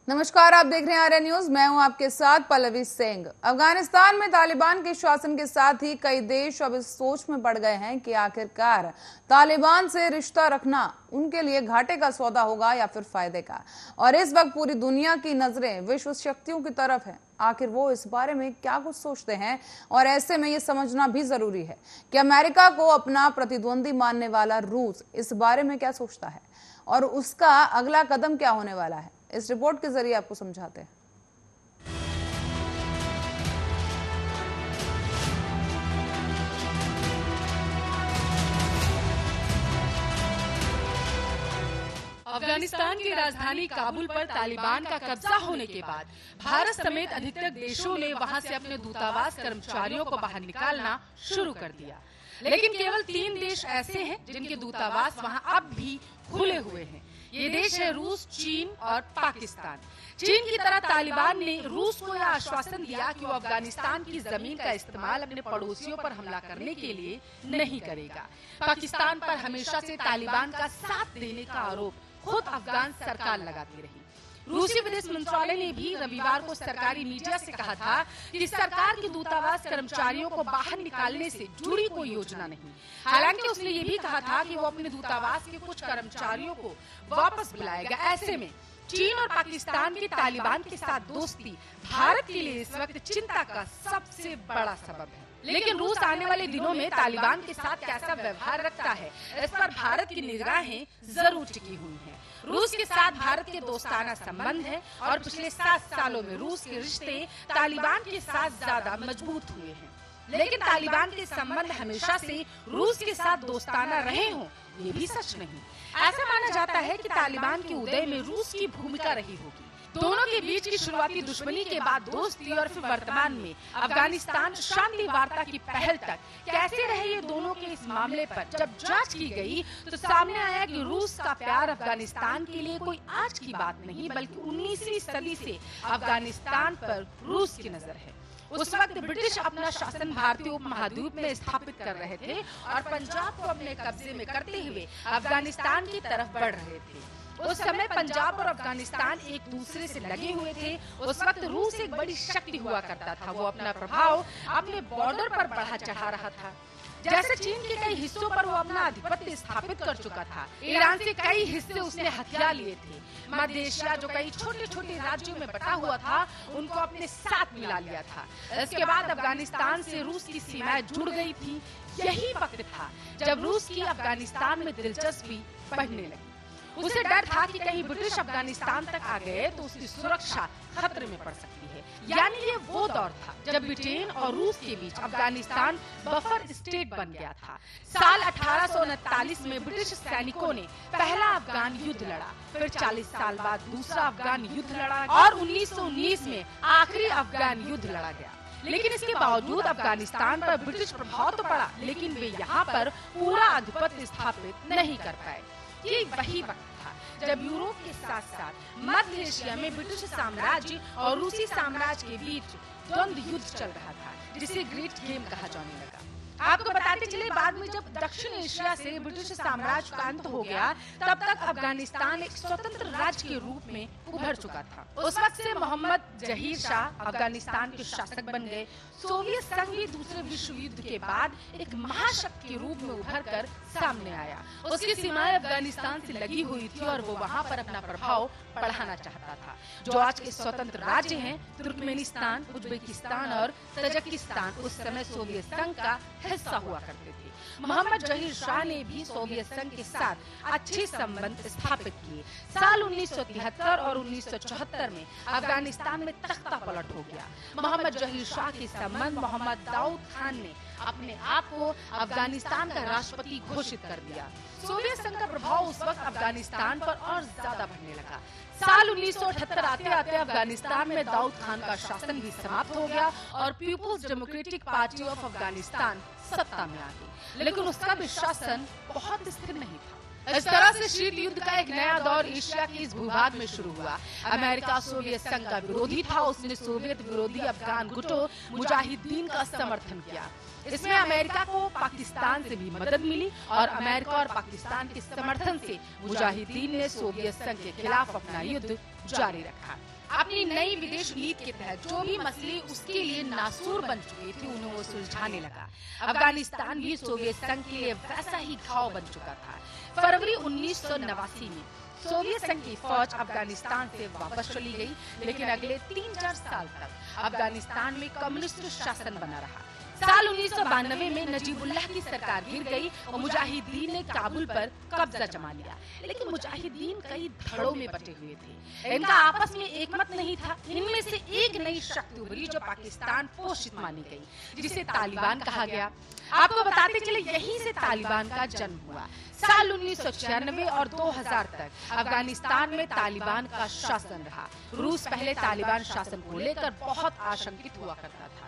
नमस्कार, आप देख रहे हैं आर्या न्यूज। मैं हूं आपके साथ पल्लवी सिंह। अफगानिस्तान में तालिबान के शासन के साथ ही कई देश अब इस सोच में पड़ गए हैं कि आखिरकार तालिबान से रिश्ता रखना उनके लिए घाटे का सौदा होगा या फिर फायदे का। और इस वक्त पूरी दुनिया की नजरें विश्व शक्तियों की तरफ है। आखिर वो इस बारे में क्या कुछ सोचते हैं, और ऐसे में ये समझना भी जरूरी है कि अमेरिका को अपना प्रतिद्वंदी मानने वाला रूस इस बारे में क्या सोचता है और उसका अगला कदम क्या होने वाला है। इस रिपोर्ट के जरिए आपको समझाते हैं। अफगानिस्तान की राजधानी काबुल पर तालिबान का कब्जा होने के बाद भारत समेत अधिकतर देशों ने वहां से अपने दूतावास कर्मचारियों को बाहर निकालना शुरू कर दिया। लेकिन केवल 3 देश ऐसे हैं जिनके दूतावास वहां अब भी खुले हुए हैं। ये देश है रूस, चीन और पाकिस्तान। चीन की तरह तालिबान ने रूस को यह आश्वासन दिया कि वो अफगानिस्तान की जमीन का इस्तेमाल अपने पड़ोसियों पर हमला करने के लिए नहीं करेगा। पाकिस्तान पर हमेशा से तालिबान का साथ देने का आरोप खुद अफगान सरकार लगाती रही। रूसी विदेश मंत्रालय ने भी रविवार को सरकारी मीडिया से कहा था कि सरकार के दूतावास कर्मचारियों को बाहर निकालने से जुड़ी कोई योजना नहीं। हालांकि उसने ये भी कहा था कि वो अपने दूतावास के कुछ कर्मचारियों को वापस बुलाएगा। ऐसे में चीन और पाकिस्तान की तालिबान के साथ दोस्ती भारत के लिए इस वक्त चिंता का सबसे बड़ा सबब है। लेकिन रूस आने वाले दिनों में तालिबान के साथ कैसा व्यवहार रखता है, इस पर भारत की निगाहें जरूर टिकी हुई हैं। रूस के साथ भारत के दोस्ताना संबंध है और पिछले 7 सालों में रूस के रिश्ते तालिबान के साथ ज्यादा मजबूत हुए हैं। लेकिन तालिबान के संबंध हमेशा से रूस के साथ दोस्ताना रहे हों, ये भी सच नहीं। ऐसा माना जाता है कि तालिबान के उदय में रूस की भूमिका रही होगी। दोनों के बीच की शुरुआती दुश्मनी के बाद दोस्ती और फिर वर्तमान में अफगानिस्तान शांति वार्ता की पहल तक कैसे रहे, ये दोनों के इस मामले पर जब जांच की गई तो सामने आया कि रूस का प्यार अफगानिस्तान के लिए कोई आज की बात नहीं, बल्कि 19वीं सदी से अफगानिस्तान पर रूस की नजर है। उस वक्त ब्रिटिश अपना शासन भारतीय उपमहाद्वीप में स्थापित कर रहे थे और पंजाब को अपने कब्जे में करते हुए अफगानिस्तान की तरफ बढ़ रहे थे। उस समय पंजाब और अफगानिस्तान एक दूसरे से लगे हुए थे। उस वक्त रूस एक बड़ी शक्ति हुआ करता था। वो अपना प्रभाव अपने बॉर्डर पर बढ़ा चढ़ा रहा था। जैसे चीन के कई हिस्सों पर वो अपना आधिपत्य स्थापित कर चुका था। ईरान से कई हिस्से उसने हथिया लिए थे। मध्य एशिया जो कई छोटे छोटे राज्यों में बटा हुआ था, उनको अपने साथ मिला लिया था। इसके बाद अफगानिस्तान से रूस की सीमाएं जुड़ गई थी। यही वक्त था जब रूस की अफगानिस्तान में दिलचस्पी बढ़ने लगी। उसे डर था कि कहीं ब्रिटिश अफगानिस्तान तक आ गए तो उसकी सुरक्षा खतरे में पड़ सकती है। यानी ये वो दौर था जब ब्रिटेन और रूस के बीच अफगानिस्तान बफर स्टेट बन गया था। साल 1839 में ब्रिटिश सैनिकों ने पहला अफगान युद्ध लड़ा, फिर 40 साल बाद दूसरा अफगान युद्ध लड़ा और 1919 में आखिरी अफगान युद्ध लड़ा गया। लेकिन इसके बावजूद अफगानिस्तान पर ब्रिटिश प्रभाव तो पड़ा, लेकिन वे यहाँ पर पूरा आधिपत्य स्थापित नहीं कर पाए। ये वही वक्त था जब यूरोप के साथ साथ मध्य एशिया में ब्रिटिश साम्राज्य और रूसी साम्राज्य के बीच द्वंद्व युद्ध चल रहा था, जिसे ग्रेट गेम कहा जाने लगा। आपको बताते चले, बाद में जब दक्षिण एशिया से ब्रिटिश साम्राज्य का अंत हो गया, तब तक अफगानिस्तान एक स्वतंत्र राज्य के रूप में उभर चुका था। उस वक्त से मोहम्मद जहीर शाह अफगानिस्तान के शासक बन गए। सोवियत संघ भी दूसरे विश्व युद्ध के बाद एक महाशक्ति के रूप में उभर कर सामने आया। उसकी सीमाएं अफगानिस्तान से लगी हुई थी और वो वहाँ पर अपना प्रभाव बढ़ाना चाहता था। जो आज के स्वतंत्र राज्य हैं, तुर्कमेनिस्तान, उज्बेकिस्तान और तजाकिस्तान, उस समय सोवियत संघ का हिस्सा हुआ करते थे। मोहम्मद जहीर शाह ने भी सोवियत संघ के साथ अच्छे संबंध स्थापित किए। साल 1973 और 1974 में अफगानिस्तान में तख्ता पलट हो गया। मोहम्मद जहीर शाह के संबंध मोहम्मद दाऊद खान ने अपने आप को अफगानिस्तान का राष्ट्रपति घोषित कर दिया। सोवियत संघ का प्रभाव उस वक्त अफगानिस्तान पर और ज्यादा बढ़ने लगा। साल 1978 आते आते अफगानिस्तान में दाऊद खान का शासन भी समाप्त हो गया और People's Democratic Party of Afghanistan सत्ता में आ गई। लेकिन उसका भी शासन बहुत स्थिर नहीं था। इस तरह से शीत युद्ध का एक नया दौर एशिया के इस भूभाग में शुरू हुआ। अमेरिका सोवियत संघ का विरोधी था। उसने सोवियत विरोधी अफगान गुटों मुजाहिदीन का समर्थन किया। इसमें अमेरिका को पाकिस्तान से भी मदद मिली और अमेरिका और पाकिस्तान के समर्थन से मुजाहिदीन ने सोवियत संघ के खिलाफ अपना युद्ध जारी रखा। अपनी नई विदेश नीति के तहत जो भी मसले उसके लिए नासूर बन चुके थे उन्हें वो सुलझाने लगा। अफगानिस्तान भी सोवियत संघ के लिए वैसा ही घाव बन चुका था। फरवरी 1989 में सोवियत संघ की फौज अफगानिस्तान से वापस चली गई, लेकिन अगले 3-4 साल तक अफगानिस्तान में कम्युनिस्ट शासन बना रहा। साल 1992 में नजीबुल्लाह की सरकार गिर गई और मुजाहिदीन ने काबुल पर कब्जा जमा लिया, लेकिन मुजाहिदीन कई धड़ों में बटे हुए थे। इनका आपस में एकमत नहीं था। इनमें से एक नई शक्ति उभरी जो पाकिस्तान पोषित मानी गई, जिसे तालिबान कहा गया। आपको बताते चले यहीं से तालिबान का जन्म हुआ। साल 1996 और 2000 तक अफगानिस्तान में तालिबान का शासन रहा। रूस पहले तालिबान शासन को लेकर बहुत आशंकित हुआ करता था।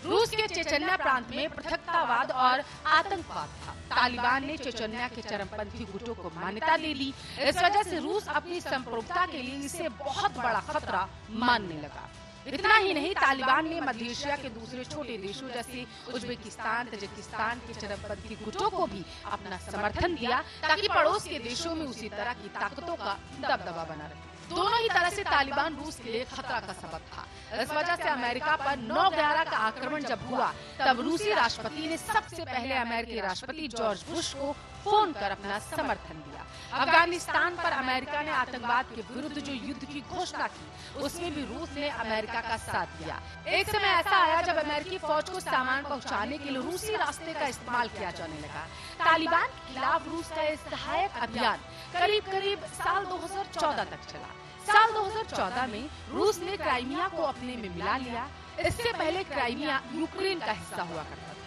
रूस के चेचन्या प्रांत में पृथकतावाद और आतंकवाद था। तालिबान ने चेचन्या के चरमपंथी गुटों को मान्यता दे दी। इस वजह से रूस अपनी संप्रभुता के लिए इसे बहुत बड़ा खतरा मानने लगा। इतना ही नहीं, तालिबान ने मध्य एशिया के दूसरे छोटे देशों जैसे उज्बेकिस्तान, तजिकिस्तान के चरमपंथी गुटों को भी अपना समर्थन दिया, ताकि पड़ोस के देशों में उसी तरह की ताकतों का दबदबा बना रहे। दोनों ही तरह से तालिबान रूस के लिए खतरा का सबब था। इस वजह से अमेरिका पर 9/11 का आक्रमण जब हुआ, तब रूसी राष्ट्रपति ने सबसे पहले अमेरिकी राष्ट्रपति जॉर्ज बुश को फोन कर अपना समर्थन दिया। अफगानिस्तान पर अमेरिका ने आतंकवाद के विरुद्ध जो युद्ध की घोषणा की, उसमें भी रूस ने अमेरिका का साथ दिया। एक समय ऐसा आया जब अमेरिकी फौज को सामान पहुंचाने के लिए रूसी रास्ते का इस्तेमाल किया जाने लगा। तालिबान के खिलाफ रूस का यह सहायक अभियान करीब साल 2014 तक चला। साल 2014 में रूस ने क्राइमिया को अपने में मिला लिया। इससे पहले क्राइमिया यूक्रेन का हिस्सा हुआ करता था।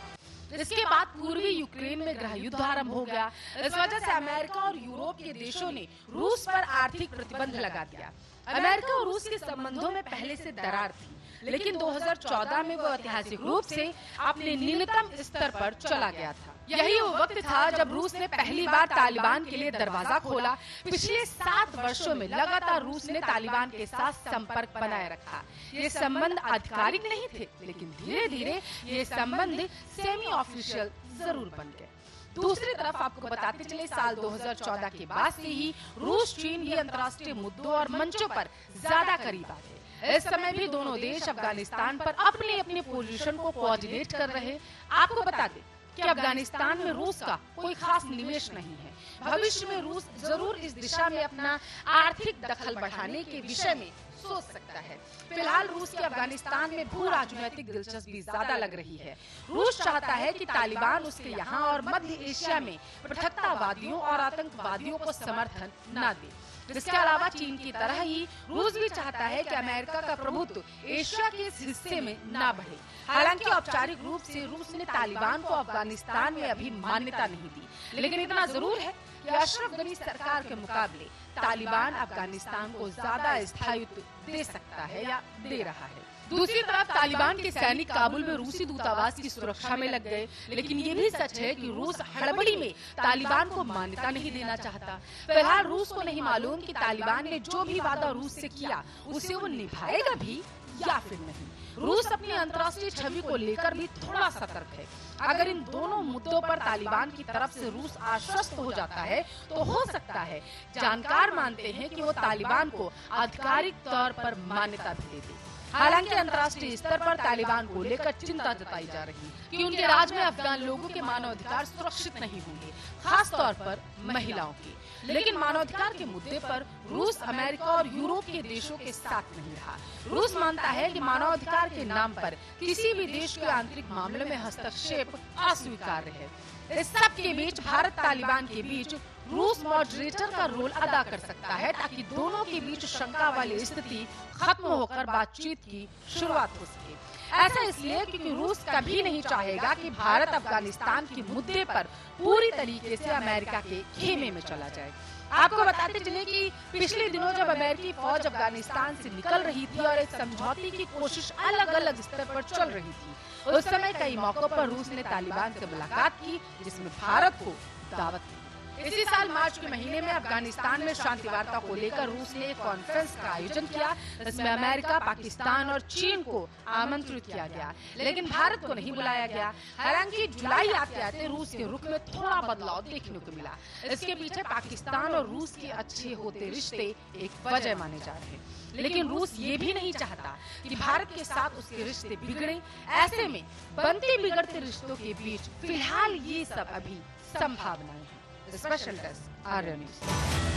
इसके बाद पूर्वी यूक्रेन में गृह युद्ध आरंभ हो गया। इस वजह से अमेरिका और यूरोप के देशों ने रूस पर आर्थिक प्रतिबंध लगा दिया। अमेरिका और रूस के संबंधों में पहले से दरार थी, लेकिन 2014 में वो ऐतिहासिक रूप से अपने न्यूनतम स्तर पर चला गया था। यही वो वक्त था जब रूस ने पहली बार तालिबान के लिए दरवाजा खोला। पिछले 7 वर्षों में लगातार रूस ने तालिबान के साथ संपर्क बनाए रखा। ये संबंध आधिकारिक नहीं थे, लेकिन धीरे धीरे ये संबंध सेमी ऑफिशियल जरूर बन गए। दूसरी तरफ आपको बताते चले, साल 2014 के बाद से ही रूस चीन भी अंतर्राष्ट्रीय मुद्दों और मंचों पर ज्यादा करीब आ गए। इस समय भी दोनों देश अफगानिस्तान पर अपने अपने पोजीशन को कोऑर्डिनेट कर रहे। आपको बता दें कि अफगानिस्तान में रूस का कोई खास निवेश नहीं है। भविष्य में रूस जरूर इस दिशा में अपना आर्थिक दखल बढ़ाने के विषय में सोच सकता है। फिलहाल रूस की अफगानिस्तान में भू राजनीतिक दिलचस्पी ज्यादा लग रही है। रूस चाहता है कि तालिबान उसके यहाँ और मध्य एशिया में पृथकतावादियों और आतंकवादियों को समर्थन न दे। इसके अलावा चीन की तरह ही रूस भी चाहता है कि अमेरिका का प्रभुत्व एशिया के इस हिस्से में न बढ़े। हालांकि औपचारिक रूप से रूस ने तालिबान को अफगानिस्तान में अभी मान्यता नहीं दी, लेकिन इतना जरूर है कि अशरफ गनी सरकार के मुकाबले तालिबान अफगानिस्तान को ज्यादा स्थायित्व दे सकता है या दे रहा है। दूसरी तरफ तालिबान के सैनिक काबुल में रूसी दूतावास की सुरक्षा में लग गए, लेकिन ये भी सच है कि रूस हड़बड़ी में तालिबान को मान्यता नहीं देना चाहता। फिलहाल रूस को नहीं मालूम कि तालिबान ने जो भी वादा रूस से किया उसे वो निभाएगा भी या फिर नहीं। रूस अपनी अंतर्राष्ट्रीय छवि को लेकर भी थोड़ा सतर्क है। अगर इन दोनों मुद्दों पर तालिबान की तरफ से रूस आश्वस्त हो जाता है तो हो सकता है, जानकार मानते हैं कि वो तालिबान को आधिकारिक तौर पर मान्यता भी दे दे। हालांकि अंतर्राष्ट्रीय स्तर पर तालिबान को लेकर चिंता जताई जा रही है कि उनके राज में अफगान लोगों के मानवाधिकार सुरक्षित नहीं होंगे, खास तौर पर महिलाओं के। लेकिन मानवाधिकार के मुद्दे पर रूस अमेरिका और यूरोप के देशों के साथ नहीं रहा। रूस मानता है कि मानवाधिकार के नाम पर किसी भी देश के आंतरिक मामलों में हस्तक्षेप अस्वीकार्य है। इस सब के बीच भारत तालिबान के बीच रूस मॉडरेटर का रोल अदा कर सकता है, ताकि दोनों के बीच शंका वाली स्थिति खत्म होकर बातचीत की शुरुआत हो सके। ऐसा इसलिए क्योंकि रूस कभी नहीं चाहेगा कि भारत अफगानिस्तान के मुद्दे पर पूरी तरीके से अमेरिका के खेमे में चला जाए। आपको बताते चले कि पिछले दिनों जब अमेरिकी फौज अफगानिस्तान से निकल रही थी और एक समझौते की कोशिश अलग अलग स्तर पर चल रही थी, उस समय कई मौकों पर रूस ने तालिबान से मुलाकात की, जिसमें भारत को दावत दी। इसी साल मार्च के महीने में अफगानिस्तान में शांति वार्ता को लेकर रूस ने एक कॉन्फ्रेंस का आयोजन किया। इसमें अमेरिका, पाकिस्तान और चीन को आमंत्रित किया गया, लेकिन भारत को नहीं बुलाया गया। हालांकि जुलाई आते आते रूस के रुख में थोड़ा बदलाव देखने को मिला। इसके पीछे पाकिस्तान और रूस के अच्छे होते रिश्ते एक वजह माने जा रहे हैं। लेकिन रूस ये भी नहीं चाहता कि भारत के साथ उसके रिश्ते बिगड़े। ऐसे में बनते बिगड़ते रिश्तों के बीच फिलहाल ये सब अभी संभावनाएं हैं। Special desk, Arya news.